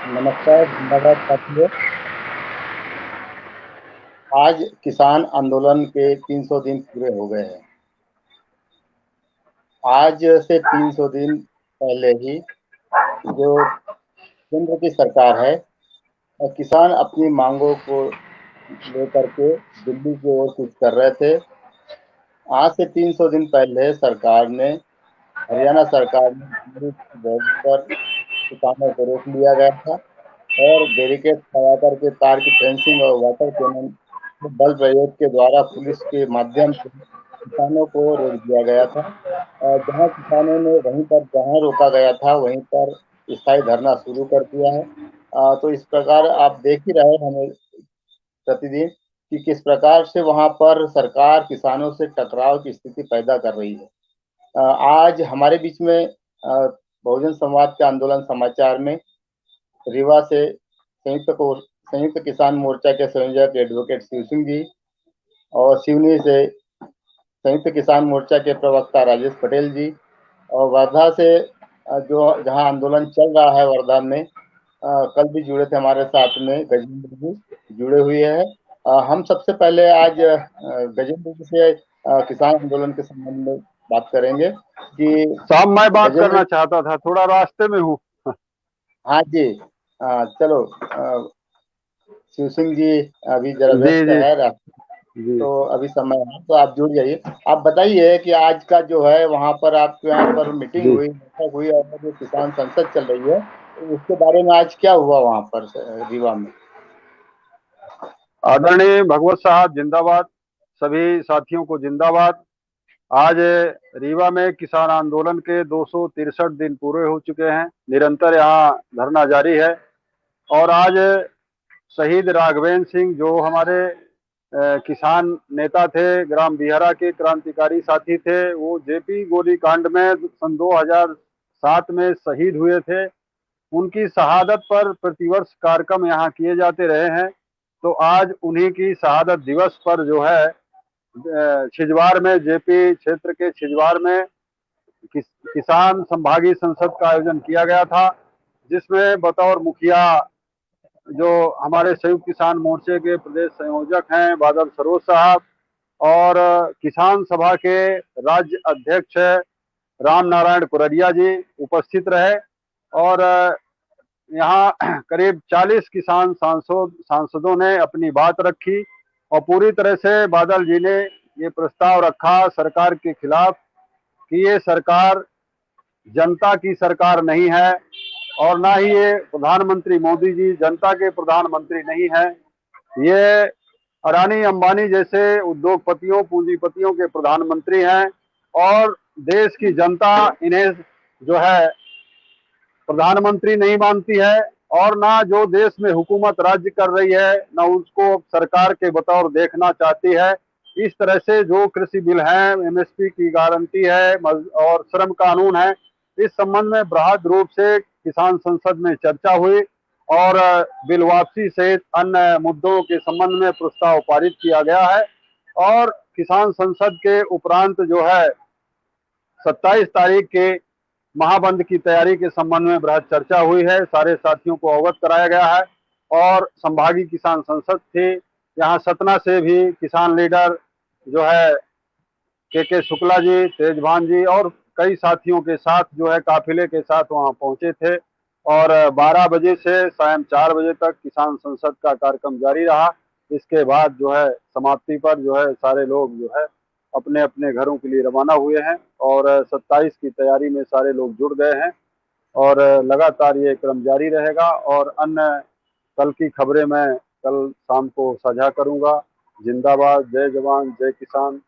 नमस्कार, धन्यवाद साथियों। आज किसान आंदोलन के 300 दिन पूरे हो गए हैं। आज से 300 दिन पहले ही जो केंद्र की सरकार है और किसान अपनी मांगों को लेकर के दिल्ली की ओर कूच कर रहे थे। आज से 300 दिन पहले सरकार ने हरियाणा सरकार ने दिल्ली की बॉर्डर पर किसानों को रोक लिया गया था और बैरिकेड लगा करके तार की फेंसिंग और वाटर कैनन के बल प्रयोग के द्वारा पुलिस के माध्यम से किसानों को रोक दिया गया था। जहां किसानों ने वहीं पर जहां रोका गया था वहीं पर स्थायी धरना शुरू कर दिया है। तो इस प्रकार आप देख ही रहे हमें प्रतिदिन कि किस प्रकार से वहां पर सरकार किसानों से टकराव की स्थिति पैदा कर रही है। आज हमारे बीच में बहुजन समाज के आंदोलन समाचार में रीवा से संयुक्त किसान मोर्चा के संयोजक एडवोकेट शिव सिंह जी और सिवनी से संयुक्त किसान मोर्चा के प्रवक्ता राजेश पटेल जी और वर्धा से जो जहां आंदोलन चल रहा है वर्धा में कल भी जुड़े थे हमारे साथ में गजेंद्र जी जुड़े हुए हैं। हम सबसे पहले आज गजेंद्र जी से किसान आंदोलन के संबंध में बात करेंगे कि साहब, मैं बात गजेंद्र करना जी। चाहता था, थोड़ा रास्ते में हूँ। हाँ जी। चलो, शिव सिंह जी अभी जरा जी व्यस्त जी है, जी। तो अभी समय है तो आप जुड़ जाइए। आप बताइए कि आज का जो है वहाँ पर आपके यहाँ पर मीटिंग जी, हुई, बैठक हुई और जो किसान संसद चल रही है तो उसके बारे में आज क्या हुआ वहाँ पर रीवा में। आदरणीय भगवत साहब जिंदाबाद। सभी साथियों को जिंदाबाद। आज रीवा में किसान आंदोलन के 263 दिन पूरे हो चुके हैं। निरंतर यहाँ धरना जारी है। और आज शहीद राघवेंद्र सिंह, जो हमारे किसान नेता थे, ग्राम बिहरा के क्रांतिकारी साथी थे, वो जेपी गोलीकांड में सन 2007 में शहीद हुए थे। उनकी शहादत पर प्रतिवर्ष कार्यक्रम यहाँ किए जाते रहे हैं। तो आज उन्हीं की शहादत दिवस पर जो है छिजवार में, जेपी क्षेत्र के छिजवार में किसान संभागीय संसद का आयोजन किया गया था, जिसमें बतौर मुखिया जो हमारे संयुक्त किसान मोर्चे के प्रदेश संयोजक हैं बादल सरोज साहब, और किसान सभा के राज्य अध्यक्ष राम नारायण कुररिया जी उपस्थित रहे। और यहाँ करीब 40 किसान सांसदों ने अपनी बात रखी और पूरी तरह से बादल जी ने ये प्रस्ताव रखा सरकार के खिलाफ कि ये सरकार जनता की सरकार नहीं है और ना ही ये प्रधानमंत्री मोदी जी जनता के प्रधानमंत्री नहीं है। ये अडानी अंबानी जैसे उद्योगपतियों पूंजीपतियों के प्रधानमंत्री हैं और देश की जनता इन्हें जो है प्रधानमंत्री नहीं मानती है, और ना जो देश में हुकूमत राज्य कर रही है ना उसको सरकार के बतौर देखना चाहती है। इस तरह से जो कृषि बिल है, एमएसपी की गारंटी है और श्रम कानून है, इस संबंध में बृहद रूप से किसान संसद में चर्चा हुई और बिल वापसी सहित अन्य मुद्दों के संबंध में प्रस्ताव पारित किया गया है। और किसान संसद के उपरांत जो है 27 तारीख के महाबंद की तैयारी के संबंध में बृहद चर्चा हुई है, सारे साथियों को अवगत कराया गया है। और संभागीय किसान संसद थी, यहाँ सतना से भी किसान लीडर जो है के शुक्ला जी, तेजभान जी और कई साथियों के साथ जो है काफिले के साथ वहाँ पहुंचे थे। और 12 बजे से शाम 4 बजे तक किसान संसद का कार्यक्रम जारी रहा। इसके बाद जो है समाप्ति पर जो है सारे लोग जो है अपने अपने घरों के लिए रवाना हुए हैं और 27 की तैयारी में सारे लोग जुड़ गए हैं। और लगातार ये क्रम जारी रहेगा और अन्य कल की खबरें मैं कल शाम को साझा करूंगा। जिंदाबाद, जय जवान, जय किसान।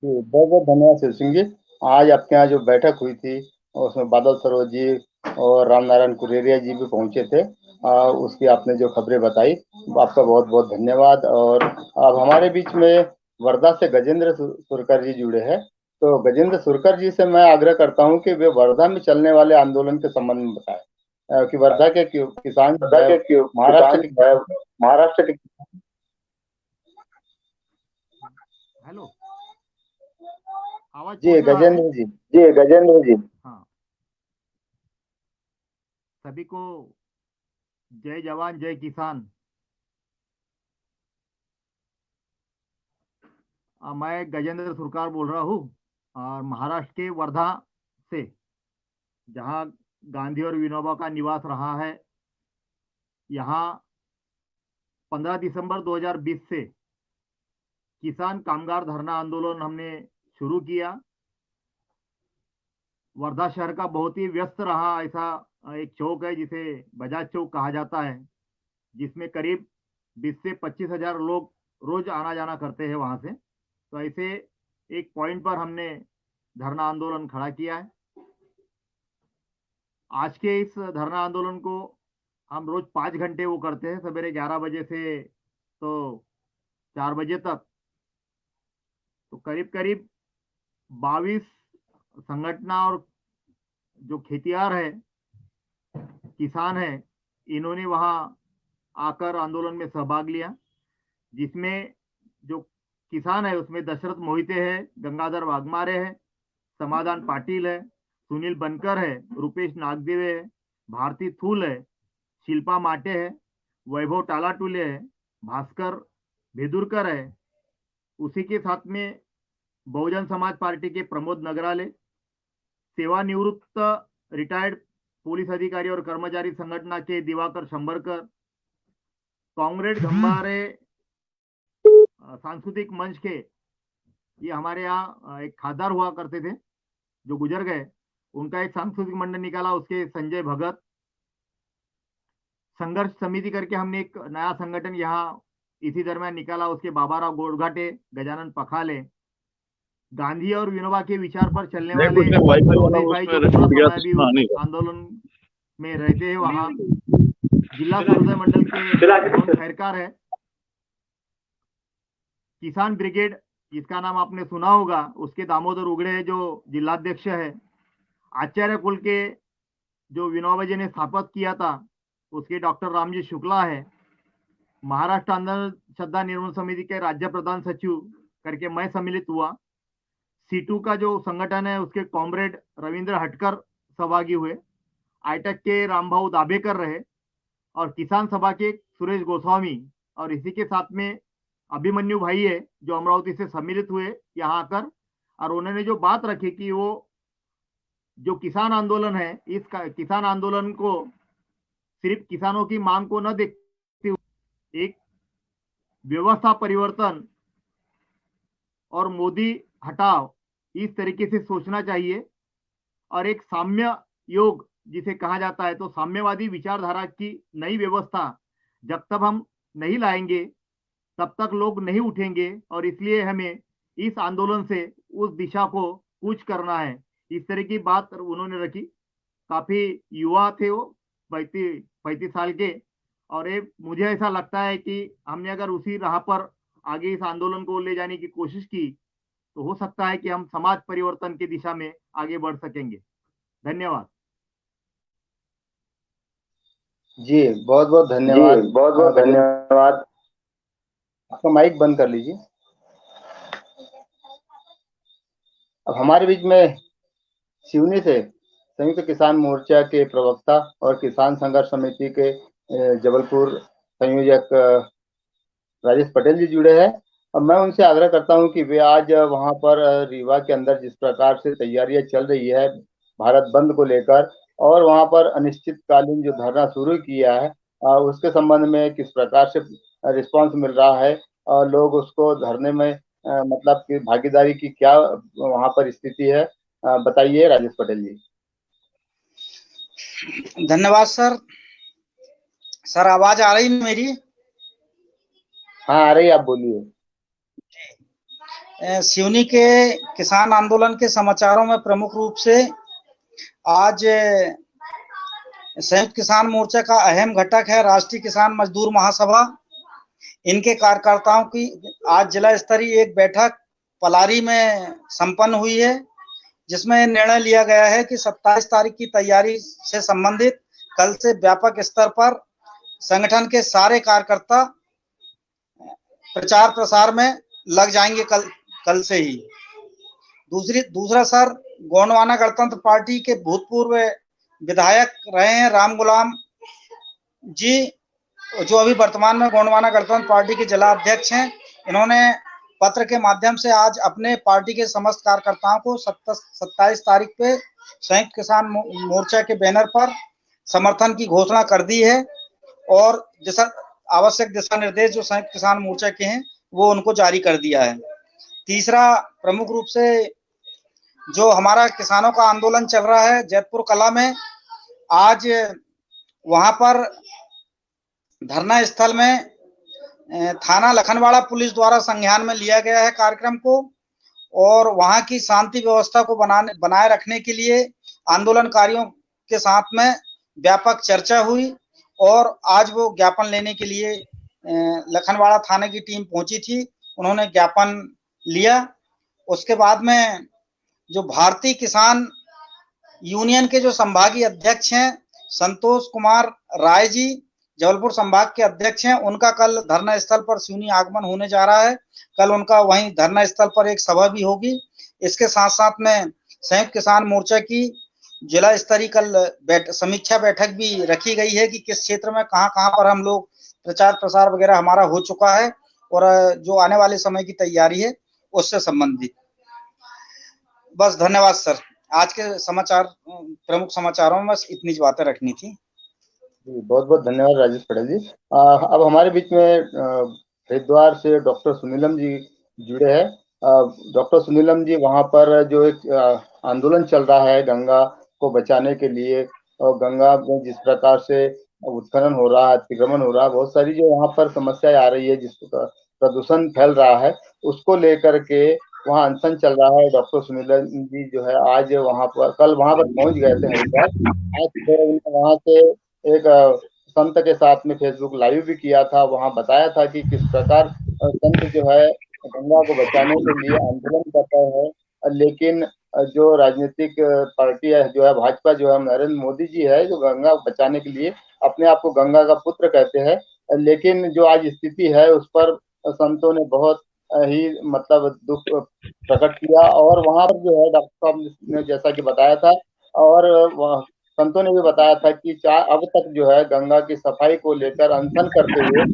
जी, बहुत बहुत धन्यवाद शिव सिंह जी। आज आपके यहाँ जो बैठक हुई थी और उसमें बादल सरोज जी और राम नारायण कुरेरिया जी भी पहुंचे थे। उसकी आपने जो खबरें बताई, आपका बहुत बहुत धन्यवाद। और अब हमारे बीच में वर्धा से गजेंद्र सुरकर जी जुड़े हैं। तो गजेंद्र सुरकर जी से मैं आग्रह करता हूं कि वे वर्धा में चलने वाले आंदोलन के संबंध में बताएं। कि वर्धा के किसान जो वर्धा है के महाराष्ट्र किसान के। है, महाराष्ट्र के। हेलो, आवाज जी पहुंच रहा है। गजेंद्र जी। जी गजेंद्र जी। हाँ। सभी को जय जवान जय किसान। मैं गजेंद्र सुरकार बोल रहा हूँ और महाराष्ट्र के वर्धा से, जहाँ गांधी और विनोबा का निवास रहा है। यहाँ 15 दिसंबर 2020 से किसान कामगार धरना आंदोलन हमने शुरू किया। वर्धा शहर का बहुत ही व्यस्त रहा ऐसा एक चौक है जिसे बजाज चौक कहा जाता है, जिसमें करीब 20 से 25 हजार लोग रोज आना जाना करते हैं वहां से। तो ऐसे एक पॉइंट पर हमने धरना आंदोलन खड़ा किया है। आज के इस धरना आंदोलन को हम रोज 5 घंटे वो करते हैं, सवेरे 11 बजे से तो 4 बजे तक। तो करीब करीब 22 संगठन और जो खेतियार है, किसान है, इन्होंने वहां आकर आंदोलन में सहभाग लिया। जिसमें जो किसान है उसमें दशरथ मोहिते है, गंगाधर वाघमारे है, समाधान पाटिल है, सुनील बनकर है, रुपेश नागदेवे है, भारती थूल है, शिल्पा माटे है, वैभव टालाटुले है, भास्कर भेदुरकर है। उसी के साथ में बहुजन समाज पार्टी के प्रमोद नगराले, सेवानिवृत्त रिटायर्ड पुलिस अधिकारी और कर्मचारी संगठन के दिवाकर शंबरकर, कांग्रेस घंबारे सांस्कृतिक मंच के, ये हमारे यहाँ एक खासदार हुआ करते थे जो गुजर गए, उनका एक सांस्कृतिक मंडल निकाला, उसके संजय भगत। संघर्ष समिति करके हमने एक नया संगठन यहाँ इसी दरम्यान निकाला, उसके बाबाराव गोडघाटे, गजानन पखाले। गांधी और विनोबा के विचार पर चलने वाले चौधरी भाई जो पूरा समय भी आंदोलन में रहते हैं, वहाँ जिला सूर्योदय मंडल के खैरकार है। किसान ब्रिगेड, जिसका नाम आपने सुना होगा, उसके दामोदर उगड़े जो जिलाध्यक्ष है। आचार्य कुल के जो विनोबा जी ने स्थापित किया था, उसके डॉक्टर रामजी शुक्ला है। महाराष्ट्र आंदोलन श्रद्धा निर्मूल समिति के राज्य प्रधान सचिव करके मैं सम्मिलित हुआ। सीटू का जो संगठन है उसके कॉमरेड रविंद्र हटकर सहभागी हुए। आईटेक के रामभाऊ दाभेकर रहे और किसान सभा के सुरेश गोस्वामी, और इसी के साथ में अभिमन्यु भाई है जो अमरावती से सम्मिलित हुए यहाँ आकर। और उन्होंने जो बात रखी कि वो जो किसान आंदोलन है, इस किसान आंदोलन को सिर्फ किसानों की मांग को न देखते हुए एक व्यवस्था परिवर्तन और मोदी हटाओ इस तरीके से सोचना चाहिए, और एक साम्य योग जिसे कहा जाता है, तो साम्यवादी विचारधारा की नई व्यवस्था जब तक हम नहीं लाएंगे तब तक लोग नहीं उठेंगे, और इसलिए हमें इस आंदोलन से उस दिशा को कूच करना है। इस तरह की बात उन्होंने रखी। काफी युवा थे वो, 35 साल के, और ये मुझे ऐसा लगता है कि हमने अगर उसी राह पर आगे इस आंदोलन को ले जाने की कोशिश की तो हो सकता है कि हम समाज परिवर्तन की दिशा में आगे बढ़ सकेंगे। धन्यवाद जी, बहुत बहुत धन्यवाद। बहुत बहुत धन्यवाद। आपका माइक बंद कर लीजिए। अब हमारे बीच में सिवनी से संयुक्त किसान मोर्चा के प्रवक्ता और किसान संघर्ष समिति के जबलपुर संयोजक राजेश पटेल जी जुड़े हैं। और मैं उनसे आग्रह करता हूं कि वे आज वहां पर रीवा के अंदर जिस प्रकार से तैयारियां चल रही है भारत बंद को लेकर, और वहां पर अनिश्चितकालीन जो धरना शुरू किया है उसके संबंध में किस प्रकार से रिस्पांस मिल रहा है और लोग उसको धरने में मतलब कि भागीदारी की क्या वहां पर स्थिति है, बताइए राजेश पटेल जी। धन्यवाद सर। सर आवाज आ रही मेरी? हाँ आ रही, आप बोलिए। सिवनी के किसान आंदोलन के समाचारों में प्रमुख रूप से आज संयुक्त किसान मोर्चा का अहम घटक है राष्ट्रीय किसान मजदूर महासभा। इनके कार्यकर्ताओं की आज जिला स्तरीय एक बैठक पलारी में संपन्न हुई है, जिसमें निर्णय लिया गया है कि 27 तारीख की तैयारी से संबंधित कल से व्यापक स्तर पर संगठन के सारे कार्यकर्ता प्रचार प्रसार में लग जाएंगे कल से ही। दूसरा सर, गोंडवाना गणतंत्र पार्टी के भूतपूर्व विधायक रहे हैं राम गुलाम जी, जो अभी वर्तमान में गोंडवाना गणतंत्र पार्टी के जिला अध्यक्ष हैं। इन्होंने पत्र के माध्यम से आज अपने पार्टी के समस्त कार्यकर्ताओं को 27 तारीख पे संयुक्त किसान मोर्चा के बैनर पर समर्थन की घोषणा कर दी है और आवश्यक दिशा निर्देश जो संयुक्त किसान मोर्चा के हैं वो उनको जारी कर दिया है। तीसरा, प्रमुख रूप से जो हमारा किसानों का आंदोलन चल रहा है जैतपुर कला में, आज वहां पर धरना स्थल में थाना लखनवाड़ा पुलिस द्वारा संज्ञान में लिया गया है कार्यक्रम को और वहां की शांति व्यवस्था को बनाए रखने के लिए आंदोलनकारियों के साथ में व्यापक चर्चा हुई और आज वो ज्ञापन लेने के लिए लखनवाड़ा थाने की टीम पहुंची थी। उन्होंने ज्ञापन लिया। उसके बाद में जो भारतीय किसान यूनियन के जो संभागीय अध्यक्ष हैं संतोष कुमार राय जी, जबलपुर संभाग के अध्यक्ष हैं, उनका कल धरना स्थल पर सिवनी आगमन होने जा रहा है। कल उनका वहीं धरना स्थल पर एक सभा भी होगी। इसके साथ साथ में संयुक्त किसान मोर्चा की जिला स्तरीय कल समीक्षा बैठक भी रखी गई है कि किस क्षेत्र में कहां पर हम लोग प्रचार प्रसार वगैरह हमारा हो चुका है और जो आने वाले समय की तैयारी है उससे संबंधित। बस धन्यवाद सर। आज के प्रमुख समाचारों में बस इतनी बातें रखनी थी। बहुत बहुत धन्यवाद राजेश पटेल जी। अब हमारे बीच में हरिद्वार से डॉक्टर सुनीलम जी जुड़े हैं। डॉक्टर सुनीलम जी, वहां पर जो एक आंदोलन चल रहा है गंगा को बचाने के लिए और गंगा में जिस प्रकार से उत्खनन हो रहा है, अतिक्रमण हो रहा है, बहुत सारी जो वहां पर समस्याएं आ रही है, जिस प्रदूषण फैल रहा है, उसको लेकर के वहाँ अनशन चल रहा है। डॉक्टर सुनीलम जी जो है आज वहां पर कल वहां पर पहुंच गए थे हरिद्वार। आज वहां से एक संत के साथ में फेसबुक लाइव भी किया था। वहां बताया था कि किस प्रकार संत जो है गंगा को बचाने के लिए आंदोलन कर रहे हैं, लेकिन जो राजनीतिक पार्टी है जो है भाजपा, जो है नरेंद्र मोदी जी है, जो गंगा को बचाने के लिए अपने आप को गंगा का पुत्र कहते हैं, लेकिन जो आज स्थिति है उस पर संतों ने बहुत ही मतलब दुख प्रकट किया और वहां पर जो है डॉक्टर साहब ने जैसा कि बताया था और संतों ने भी बताया था कि अब तक जो है गंगा की सफाई को लेकर अनशन करते हुए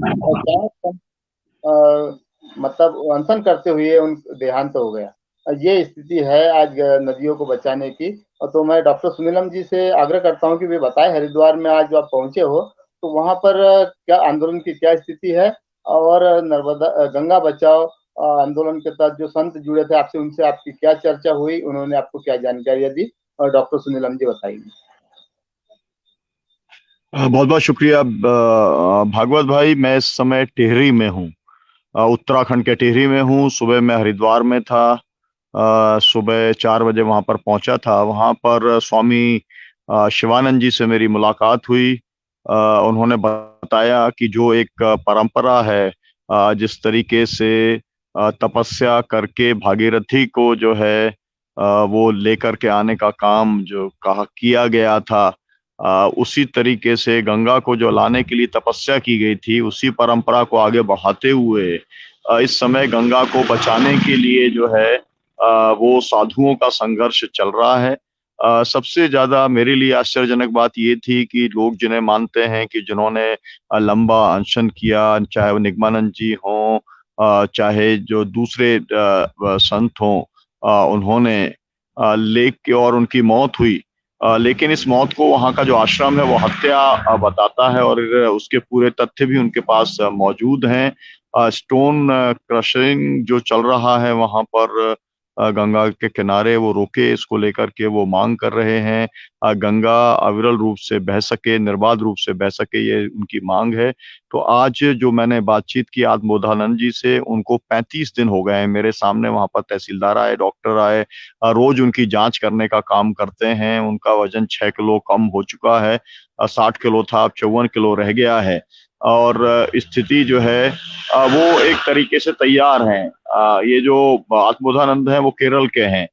मतलब अनशन करते हुए उन देहांत हो गया। ये स्थिति है आज नदियों को बचाने की। तो मैं डॉक्टर सुनीलम जी से आग्रह करता हूं कि वे बताएं हरिद्वार में आज जो आप पहुंचे हो तो वहां पर क्या आंदोलन की क्या स्थिति है और नर्मदा गंगा बचाओ आंदोलन के तहत जो संत जुड़े थे आपसे, उनसे आपकी क्या चर्चा हुई, उन्होंने आपको क्या जानकारियां दी, और डॉक्टर सुनीलम जी बताइए। बहुत बहुत शुक्रिया भागवत भाई। मैं इस समय टिहरी में हूँ, उत्तराखंड के टिहरी में हूँ। सुबह मैं हरिद्वार में था, सुबह 4 बजे वहां पर पहुंचा था। वहां पर स्वामी शिवानंद जी से मेरी मुलाकात हुई। उन्होंने बताया कि जो एक परंपरा है, जिस तरीके से तपस्या करके भागीरथी को जो है वो लेकर के आने का काम जो किया गया था, उसी तरीके से गंगा को जो लाने के लिए तपस्या की गई थी, उसी परंपरा को आगे बढ़ाते हुए इस समय गंगा को बचाने के लिए जो है वो साधुओं का संघर्ष चल रहा है। सबसे ज्यादा मेरे लिए आश्चर्यजनक बात ये थी कि लोग जिन्हें मानते हैं कि जिन्होंने लंबा अनशन किया, चाहे वो निगमानंद जी हों, चाहे जो दूसरे संत हों, उन्होंने लेक के और उनकी मौत हुई, लेकिन इस मौत को वहां का जो आश्रम है वो हत्या बताता है और उसके पूरे तथ्य भी उनके पास मौजूद हैं। स्टोन क्रशिंग जो चल रहा है वहां पर गंगा के किनारे, वो रोके, इसको लेकर के वो मांग कर रहे हैं। गंगा अविरल रूप से बह सके, निर्बाध रूप से बह सके, ये उनकी मांग है। तो आज जो मैंने बातचीत की आत्मबोधानंद जी से, उनको 35 दिन हो गए हैं मेरे सामने। वहां पर तहसीलदार आए, डॉक्टर आए, रोज उनकी जांच करने का काम करते हैं। उनका वजन 6 किलो कम हो चुका है, 60 किलो था, अब 54 किलो रह गया है और स्थिति जो है वो एक तरीके से तैयार है। ये जो आत्मबोधानंद है वो केरल के हैं,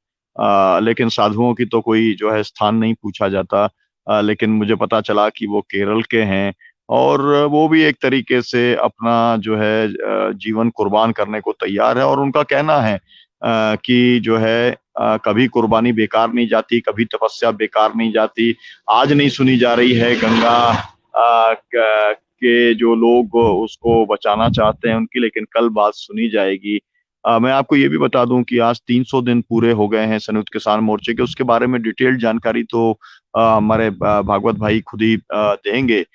लेकिन साधुओं की तो कोई जो है स्थान नहीं पूछा जाता, लेकिन मुझे पता चला कि वो केरल के हैं और वो भी एक तरीके से अपना जो है जीवन कुर्बान करने को तैयार है। और उनका कहना है कि जो है कभी कुर्बानी बेकार नहीं जाती, कभी तपस्या बेकार नहीं जाती। आज नहीं सुनी जा रही है गंगा के जो लोग उसको बचाना चाहते हैं उनकी, लेकिन कल बात सुनी जाएगी। मैं आपको ये भी बता दूं कि आज 300 दिन पूरे हो गए हैं संयुक्त किसान मोर्चे के। उसके बारे में डिटेल्ड जानकारी तो हमारे भागवत भाई खुद ही देंगे।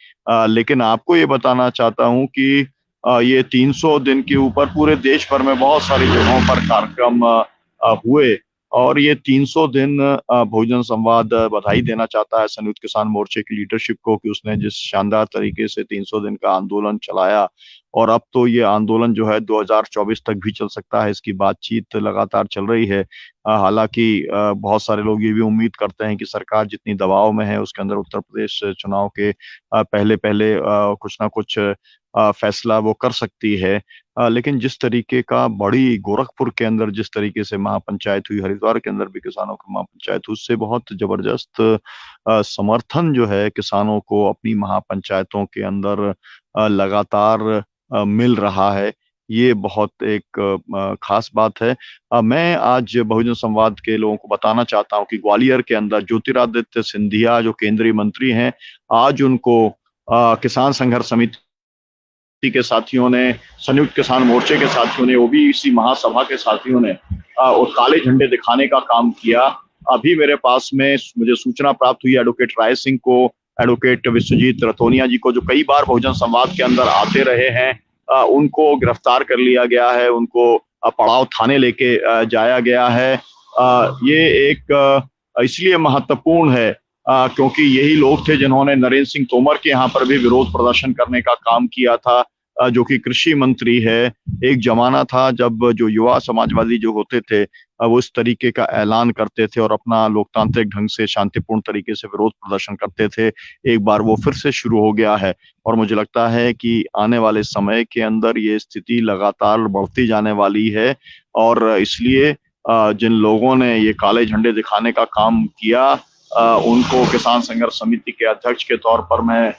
लेकिन आपको ये बताना चाहता हूं कि ये 300 दिन के ऊपर पूरे देश भर में बहुत सारी जगहों पर कार्यक्रम हुए, और ये 300 दिन बहुजन संवाद बधाई देना चाहता है संयुक्त किसान मोर्चे की लीडरशिप को कि उसने जिस शानदार तरीके से 300 दिन का आंदोलन चलाया। और अब तो ये आंदोलन जो है 2024 तक भी चल सकता है, इसकी बातचीत लगातार चल रही है। हालांकि बहुत सारे लोग ये भी उम्मीद करते हैं कि सरकार जितनी दबाव में है उसके अंदर उत्तर प्रदेश चुनाव के पहले पहले कुछ ना कुछ फैसला वो कर सकती है। लेकिन जिस तरीके का बड़ी गोरखपुर के अंदर जिस तरीके से महापंचायत हुई, हरिद्वार के अंदर भी किसानों की महापंचायत हुई, उससे बहुत जबरदस्त समर्थन जो है किसानों को अपनी महापंचायतों के अंदर लगातार मिल रहा है। ये बहुत एक खास बात है। मैं आज बहुजन संवाद के लोगों को बताना चाहता हूं कि ग्वालियर के अंदर ज्योतिरादित्य सिंधिया जो केंद्रीय मंत्री हैं, आज उनको किसान संघर्ष समिति के साथियों ने, संयुक्त किसान मोर्चे के साथियों ने, ओबीसी महासभा के साथियों ने और काले झंडे दिखाने का काम किया। अभी मेरे पास में मुझे सूचना प्राप्त हुई एडवोकेट राय सिंह को, एडवोकेट विश्वजीत रतोनिया जी को, जो कई बार बहुजन संवाद के अंदर आते रहे हैं, उनको गिरफ्तार कर लिया गया है, उनको पड़ाव थाने लेके जाया गया है। ये एक इसलिए महत्वपूर्ण है क्योंकि यही लोग थे जिन्होंने नरेंद्र सिंह तोमर के यहाँ पर भी विरोध प्रदर्शन करने का काम किया था, जो कि कृषि मंत्री है। एक जमाना था जब जो युवा समाजवादी जो होते थे वो इस तरीके का ऐलान करते थे और अपना लोकतांत्रिक ढंग से शांतिपूर्ण तरीके से विरोध प्रदर्शन करते थे। एक बार वो फिर से शुरू हो गया है और मुझे लगता है कि आने वाले समय के अंदर ये स्थिति लगातार बढ़ती जाने वाली है। और इसलिए जिन लोगों ने ये काले झंडे दिखाने का काम किया उनको किसान संघर्ष समिति के अध्यक्ष के तौर पर मैं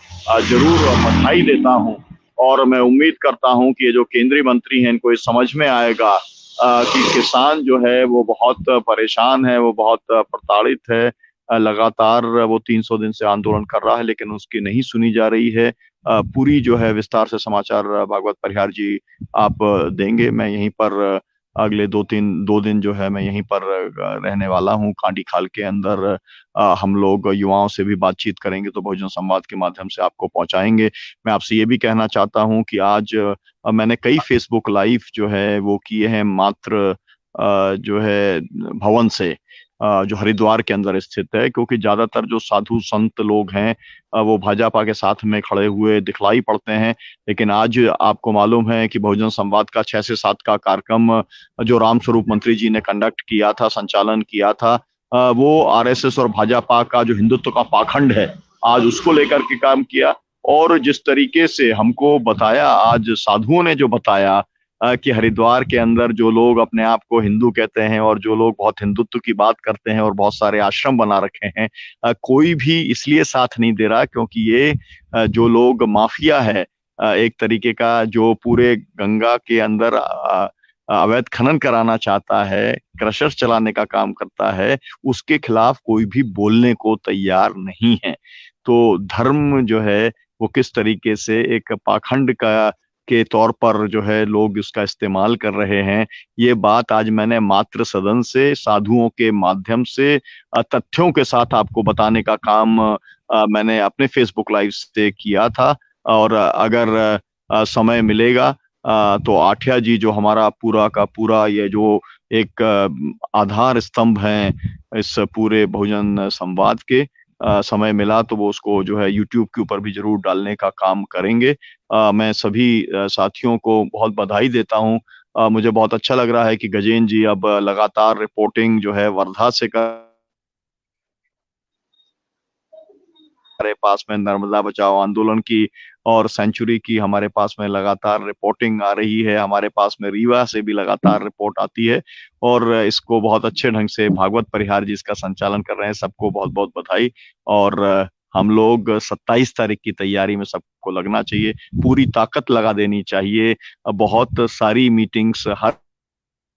जरूर बधाई देता हूं। और मैं उम्मीद करता हूं कि ये जो केंद्रीय मंत्री हैं इनको ये समझ में आएगा कि किसान जो है वो बहुत परेशान है, वो बहुत प्रताड़ित है। लगातार वो 300 दिन से आंदोलन कर रहा है लेकिन उसकी नहीं सुनी जा रही है। पूरी जो है विस्तार से समाचार भागवत परिहार जी आप देंगे। मैं यहीं पर अगले 2 दिन जो है मैं यहीं पर रहने वाला हूँ। कांडी खाल के अंदर हम लोग युवाओं से भी बातचीत करेंगे तो बहुजन संवाद के माध्यम से आपको पहुंचाएंगे। मैं आपसे ये भी कहना चाहता हूं कि आज मैंने कई फेसबुक लाइव जो है वो किए हैं मात्र जो है भवन से, जो हरिद्वार के अंदर स्थित है, क्योंकि ज्यादातर जो साधु संत लोग हैं वो भाजपा के साथ में खड़े हुए दिखलाई पड़ते हैं। लेकिन आज आपको मालूम है कि बहुजन संवाद का 6 से 7 का कार्यक्रम जो रामस्वरूप मंत्री जी ने कंडक्ट किया था, संचालन किया था, वो आरएसएस और भाजपा का जो हिंदुत्व का पाखंड है आज उसको लेकर के काम किया। और जिस तरीके से हमको बताया, आज साधुओं ने जो बताया कि हरिद्वार के अंदर जो लोग अपने आप को हिंदू कहते हैं और जो लोग बहुत हिंदुत्व की बात करते हैं और बहुत सारे आश्रम बना रखे हैं, कोई भी इसलिए साथ नहीं दे रहा क्योंकि ये जो लोग माफिया है एक तरीके का, जो पूरे गंगा के अंदर अवैध खनन कराना चाहता है, क्रशर चलाने का काम करता है, उसके खिलाफ कोई भी बोलने को तैयार नहीं है। तो धर्म जो है वो किस तरीके से एक पाखंड का के तौर पर जो है लोग इसका इस्तेमाल कर रहे हैं, ये बात आज मैंने मातृ सदन से साधुओं के माध्यम से तथ्यों के साथ आपको बताने का काम मैंने अपने फेसबुक लाइव से किया था। और अगर समय मिलेगा तो आठिया जी जो हमारा पूरा का पूरा ये जो एक आधार स्तंभ है इस पूरे बहुजन संवाद के, समय मिला तो वो उसको जो है यूट्यूब के ऊपर भी जरूर डालने का काम करेंगे। मैं सभी साथियों को बहुत बधाई देता हूं। मुझे बहुत अच्छा लग रहा है कि गजेंद्र जी अब लगातार रिपोर्टिंग जो है वर्धा से कर, हमारे पास में नर्मदा बचाओ आंदोलन की और सेंचुरी की हमारे पास में लगातार रिपोर्टिंग आ रही है। हमारे पास में रीवा से भी लगातार रिपोर्ट आती है और इसको बहुत अच्छे ढंग से भागवत परिहार जी इसका संचालन कर रहे हैं। सबको बहुत बहुत बधाई। और हम लोग 27 तारीख की तैयारी में सबको लगना चाहिए, पूरी ताकत लगा देनी चाहिए। बहुत सारी मीटिंग्स हर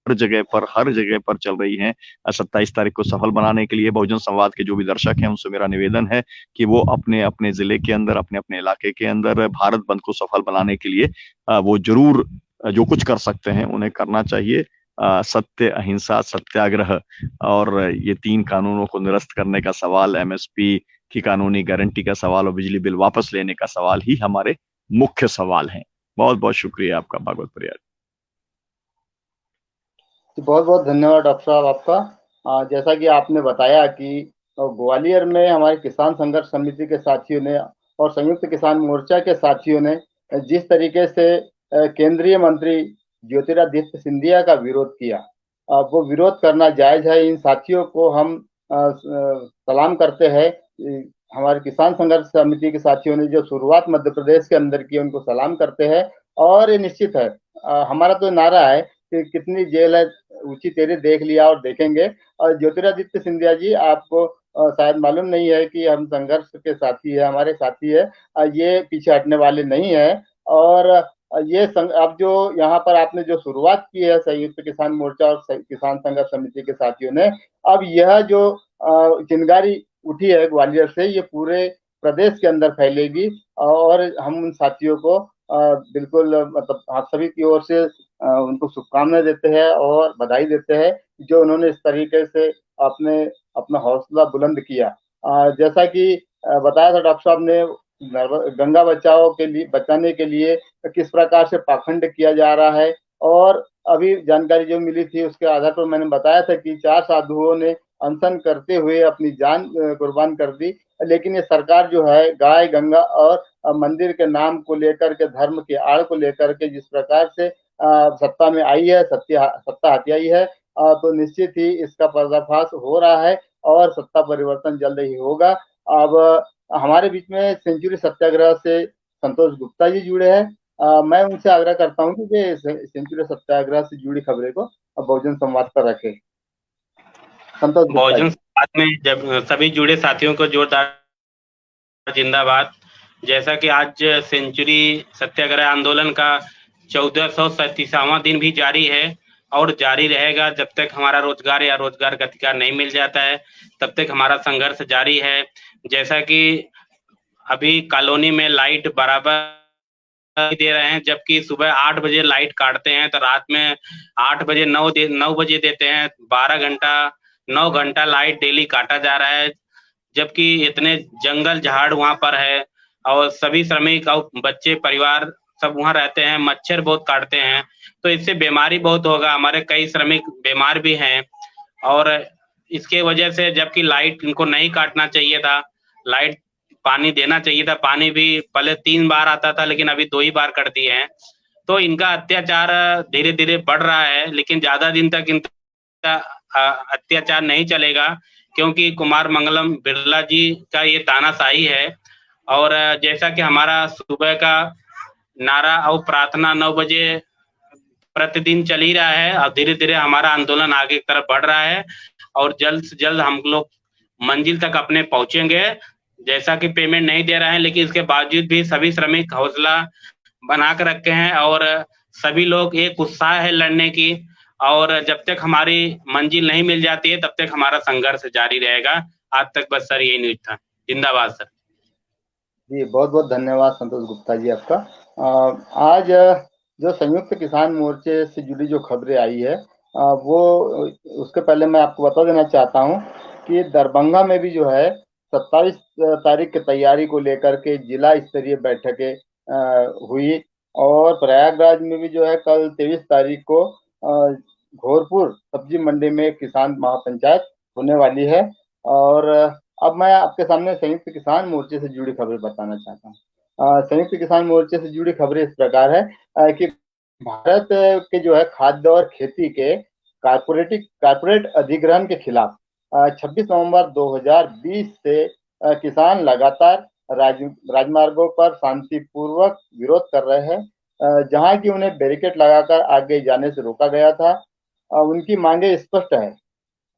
हर जगह पर चल रही हैं। 27 तारीख को सफल बनाने के लिए बहुजन संवाद के जो भी दर्शक हैं उनसे मेरा निवेदन है कि वो अपने अपने जिले के अंदर, अपने अपने इलाके के अंदर भारत बंद को सफल बनाने के लिए वो जरूर जो कुछ कर सकते हैं उन्हें करना चाहिए। सत्य, अहिंसा, सत्याग्रह और ये 3 कानूनों को निरस्त करने का सवाल, एमएसपी की कानूनी गारंटी का सवाल और बिजली बिल वापस लेने का सवाल ही हमारे मुख्य सवाल हैं। बहुत बहुत शुक्रिया आपका भागवत परियार। बहुत बहुत धन्यवाद डॉक्टर साहब आपका। जैसा कि आपने बताया कि ग्वालियर में हमारे किसान संघर्ष समिति के साथियों ने और संयुक्त किसान मोर्चा के साथियों ने जिस तरीके से केंद्रीय मंत्री ज्योतिरादित्य सिंधिया का विरोध किया, वो विरोध करना जायज है। इन साथियों को हम सलाम करते हैं। हमारे किसान संघर्ष समिति के साथियों ने जो शुरुआत मध्य प्रदेश के अंदर की, उनको सलाम करते हैं। और ये निश्चित है, हमारा तो नारा है कि कितनी जेल है ऊंची तेरी, देख लिया और देखेंगे। और ज्योतिरादित्य सिंधिया जी, आपको शायद मालूम नहीं है कि हम संघर्ष के साथी है, हमारे साथी है, ये पीछे हटने वाले नहीं है। और ये अब जो यहाँ पर आपने जो शुरुआत की है संयुक्त किसान मोर्चा और किसान संघर्ष समिति के साथियों ने, अब यह जो चिंगारी उठी है ग्वालियर से, ये पूरे प्रदेश के अंदर फैलेगी। और हम उन साथियों को बिल्कुल मतलब आप सभी की ओर से उनको शुभकामनाएं देते हैं और बधाई देते हैं जो उन्होंने इस तरीके से अपना हौसला बुलंद किया। जैसा कि बताया था डॉक्टर साहब ने, गंगा बचाने के लिए किस प्रकार से पाखंड किया जा रहा है। और अभी जानकारी जो मिली थी उसके आधार पर मैंने बताया था कि 4 साधुओं ने अनशन करते हुए अपनी जान कुर्बान कर दी। लेकिन ये सरकार जो है गाय, गंगा और मंदिर के नाम को लेकर के, धर्म की आड़ को लेकर के जिस प्रकार से सत्ता में आई है, सत्ता हथियाई है, तो निश्चित ही इसका पर्दाफाश हो रहा है और सत्ता परिवर्तन जल्द ही होगा। अब हमारे बीच में सेंचुरी सत्याग्रह से संतोष गुप्ता जी जुड़े हैं। मैं उनसे आग्रह करता हूँ कि सेंचुरी सत्याग्रह से जुड़ी खबरें को बहुजन संवाद पर रखें। संतोष गुप्ता बहुजन जी। संवाद में जब सभी जुड़े साथियों को जोरदार जिंदाबाद। जैसा कि आज सेंचुरी सत्याग्रह आंदोलन का 1437वां दिन भी जारी है और जारी रहेगा जब तक हमारा रोजगार या रोजगार का अधिकार नहीं मिल जाता है, तब तक हमारा संघर्ष जारी है। जैसा कि अभी कॉलोनी में लाइट बराबर दे रहे हैं, जबकि सुबह 8 बजे लाइट काटते हैं तो रात में 8 बजे 9 बजे देते हैं। 9 घंटा लाइट डेली काटा जा रहा है, जबकि इतने जंगल झाड़ वहां पर है और सभी श्रमिक और बच्चे परिवार सब वहां रहते हैं। मच्छर बहुत काटते हैं, तो इससे बीमारी बहुत होगा। हमारे कई श्रमिक बीमार भी हैं और इसके वजह से, जबकि लाइट इनको नहीं काटना चाहिए था, लाइट पानी देना चाहिए था। पानी भी पहले 3 बार आता था लेकिन अभी 2 ही बार कर दिए हैं। तो इनका अत्याचार धीरे धीरे बढ़ रहा है, लेकिन ज्यादा दिन तक इनका अत्याचार नहीं चलेगा, क्योंकि कुमार मंगलम बिरला जी का ये तानाशाही है। और जैसा कि हमारा सुबह का नारा और प्रार्थना 9 बजे प्रतिदिन चल ही रहा है और धीरे धीरे हमारा आंदोलन आगे की तरफ बढ़ रहा है और जल्द से जल्द हम लोग मंजिल तक अपने पहुंचेंगे। जैसा कि पेमेंट नहीं दे रहे हैं, लेकिन इसके बावजूद भी सभी श्रमिक हौसला बना कर रखे हैं और सभी लोग एक उत्साह है लड़ने की। और जब तक हमारी मंजिल नहीं मिल जाती है तब तक हमारा संघर्ष जारी रहेगा। आज तक बस सर यही न्यूज था। जिंदाबाद सर। जी बहुत बहुत धन्यवाद संतोष गुप्ता जी आपका। आज जो संयुक्त किसान मोर्चे से जुड़ी जो खबरें आई है, वो उसके पहले मैं आपको बता देना चाहता हूँ कि दरभंगा में भी जो है 27 तारीख की तैयारी को लेकर के जिला स्तरीय बैठकें हुई और प्रयागराज में भी जो है कल 23 तारीख को घोरपुर सब्जी मंडी में किसान महापंचायत होने वाली है। और अब मैं आपके सामने संयुक्त किसान मोर्चे से जुड़ी खबरें बताना चाहता हूँ। संयुक्त किसान मोर्चे से जुड़ी खबरें इस प्रकार है कि भारत के जो है खाद्य और खेती के कारपोरेट अधिग्रहण के खिलाफ 26 नवंबर 2020 से किसान लगातार राजमार्गों पर शांतिपूर्वक विरोध कर रहे हैं, जहां की उन्हें बैरिकेड लगाकर आगे जाने से रोका गया था। उनकी मांगे स्पष्ट है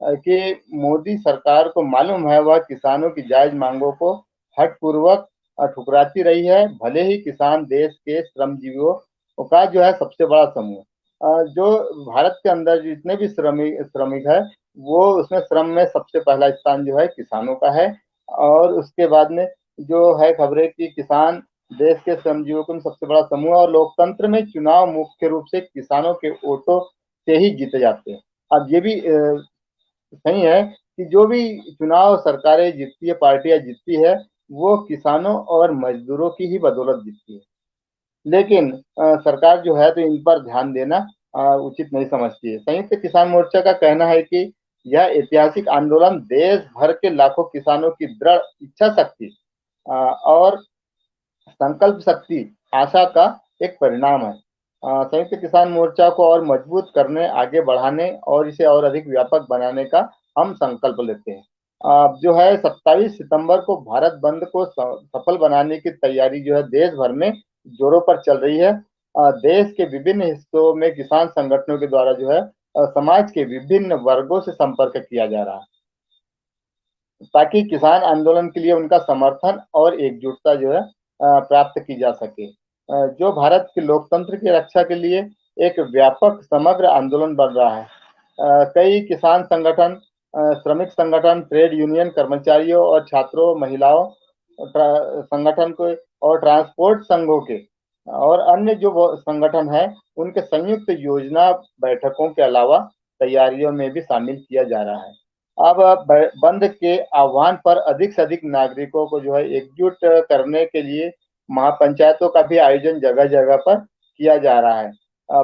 कि मोदी सरकार को मालूम है वह किसानों की जायज मांगों को हठपूर्वक ठुकराती रही है, भले ही किसान देश के श्रमजीवियों का जो है सबसे बड़ा समूह। जो भारत के अंदर जितने भी श्रमिक है, वो उसमें श्रम में सबसे पहला स्थान जो है किसानों का है। और उसके बाद में जो है खबरें कि किसान देश के श्रमजीवियों में सबसे बड़ा समूह और लोकतंत्र में चुनाव मुख्य रूप से किसानों के वोटों से ही जीते जाते हैं। अब ये भी सही है कि जो भी चुनाव सरकारें जीतती है, पार्टियां जीतती है, वो किसानों और मजदूरों की ही बदौलत जीतती है। लेकिन सरकार जो है तो इन पर ध्यान देना उचित नहीं समझती है। संयुक्त किसान मोर्चा का कहना है कि यह ऐतिहासिक आंदोलन देश भर के लाखों किसानों की दृढ़ इच्छा शक्ति और संकल्प शक्ति आशा का एक परिणाम है। संयुक्त किसान मोर्चा को और मजबूत करने, आगे बढ़ाने और इसे और अधिक व्यापक बनाने का हम संकल्प लेते हैं। जो है 27 सितंबर को भारत बंद को सफल बनाने की तैयारी जो है देश भर में जोरों पर चल रही है। देश के विभिन्न हिस्सों में किसान संगठनों के द्वारा जो है समाज के विभिन्न वर्गों से संपर्क किया जा रहा है, ताकि किसान आंदोलन के लिए उनका समर्थन और एकजुटता जो है प्राप्त की जा सके, जो भारत के लोकतंत्र की रक्षा के लिए एक व्यापक समग्र आंदोलन बन रहा है। कई किसान संगठन, श्रमिक संगठन, ट्रेड यूनियन, कर्मचारियों और छात्रों, महिलाओं संगठन को और ट्रांसपोर्ट संघों के और अन्य जो संगठन है, उनके संयुक्त योजना बैठकों के अलावा तैयारियों में भी शामिल किया जा रहा है। अब बंद के आह्वान पर अधिक से अधिक नागरिकों को जो है एकजुट करने के लिए महापंचायतों का भी आयोजन जगह जगह पर किया जा रहा है।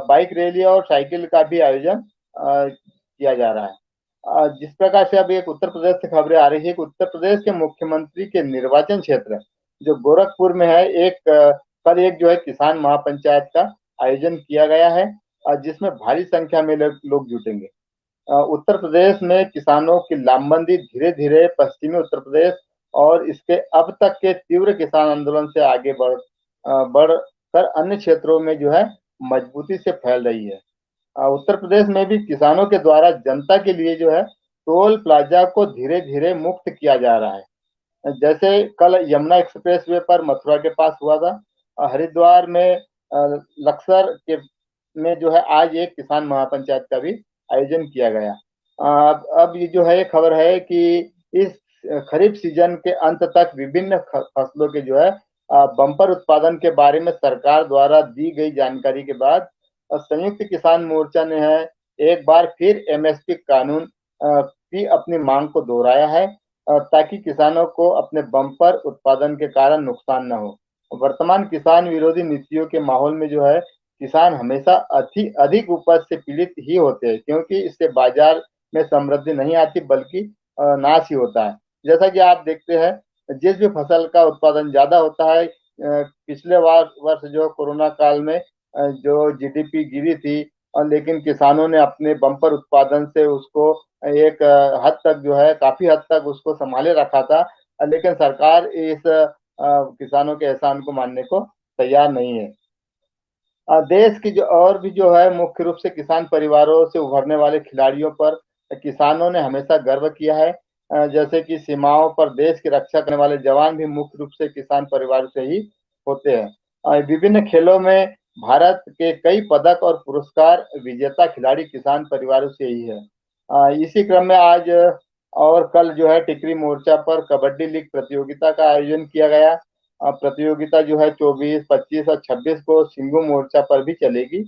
बाइक रैली और साइकिल का भी आयोजन किया जा रहा है। जिस प्रकार से अब एक उत्तर प्रदेश से खबरें आ रही है कि उत्तर प्रदेश के मुख्यमंत्री के निर्वाचन क्षेत्र जो गोरखपुर में है, कल एक जो है किसान महापंचायत का आयोजन किया गया है, जिसमें भारी संख्या में लोग जुटेंगे। उत्तर प्रदेश में किसानों की लामबंदी धीरे धीरे पश्चिमी उत्तर प्रदेश और इसके अब तक के तीव्र किसान आंदोलन से आगे बढ़कर अन्य क्षेत्रों में जो है मजबूती से फैल रही है। उत्तर प्रदेश में भी किसानों के द्वारा जनता के लिए जो है टोल प्लाजा को धीरे धीरे मुक्त किया जा रहा है। जैसे कल यमुना एक्सप्रेस वे पर मथुरा के पास हुआ था, हरिद्वार में लक्सर के में जो है आज एक किसान महापंचायत का भी आयोजन किया गया। अब ये जो है खबर है कि इस खरीफ सीजन के अंत तक विभिन्न फसलों के जो है बम्पर उत्पादन के बारे में सरकार द्वारा दी गई जानकारी के बाद संयुक्त किसान मोर्चा ने है एक बार फिर एमएसपी कानून की अपनी मांग को दोहराया है, ताकि किसानों को अपने बम्पर उत्पादन के कारण नुकसान न हो। वर्तमान किसान विरोधी नीतियों के माहौल में जो है किसान हमेशा अधिक उपज से पीड़ित ही होते हैं, क्योंकि इससे बाजार में समृद्धि नहीं आती बल्कि नाश ही होता है। जैसा कि आप देखते हैं, जिस भी फसल का उत्पादन ज्यादा होता है, पिछले वर्ष जो कोरोना काल में जो जीडीपी गिरी थी, और लेकिन किसानों ने अपने बम्पर उत्पादन से उसको एक हद तक जो है काफी हद तक उसको संभाले रखा था, लेकिन सरकार इस किसानों के एहसान को मानने को तैयार नहीं है। देश की जो और भी जो है मुख्य रूप से किसान परिवारों से उभरने वाले खिलाड़ियों पर किसानों ने हमेशा गर्व किया है। जैसे कि सीमाओं पर देश की रक्षा करने वाले जवान भी मुख्य रूप से किसान परिवार से ही होते हैं। विभिन्न खेलों में भारत के कई पदक और पुरस्कार विजेता खिलाड़ी किसान परिवारों से ही है। इसी क्रम में आज और कल जो है टिकरी मोर्चा पर कबड्डी लीग प्रतियोगिता का आयोजन किया गया। प्रतियोगिता जो है 24, 25 और 26 को सिंगू मोर्चा पर भी चलेगी।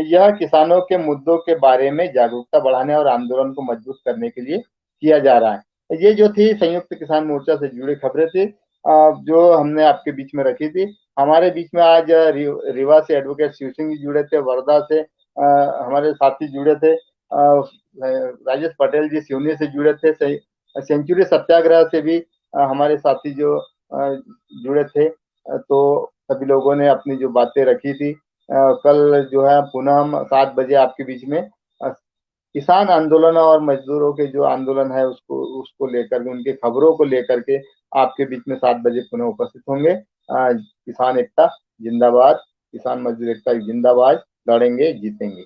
यह किसानों के मुद्दों के बारे में जागरूकता बढ़ाने और आंदोलन को मजबूत करने के लिए किया जा रहा है। ये जो थी संयुक्त किसान मोर्चा से जुड़ी खबरें थी, जो हमने आपके बीच में रखी थी। हमारे बीच में आज रीवा से एडवोकेट शिव सिंह जी जुड़े थे, वर्धा से हमारे साथी जुड़े थे, राजेश पटेल जी सिवनी से जुड़े थे, सेंचुरी सत्याग्रह से भी हमारे साथी जो जुड़े थे। तो सभी लोगों ने अपनी जो बातें रखी थी। कल जो है पुनः हम 7 बजे आपके बीच में किसान आंदोलन और मजदूरों के जो आंदोलन है उसको लेकर के, उनके खबरों को लेकर के आपके बीच में 7 बजे पुनः उपस्थित होंगे। किसान एकता जिंदाबाद, किसान मजदूर एकता जिंदाबाद, लड़ेंगे जीतेंगे।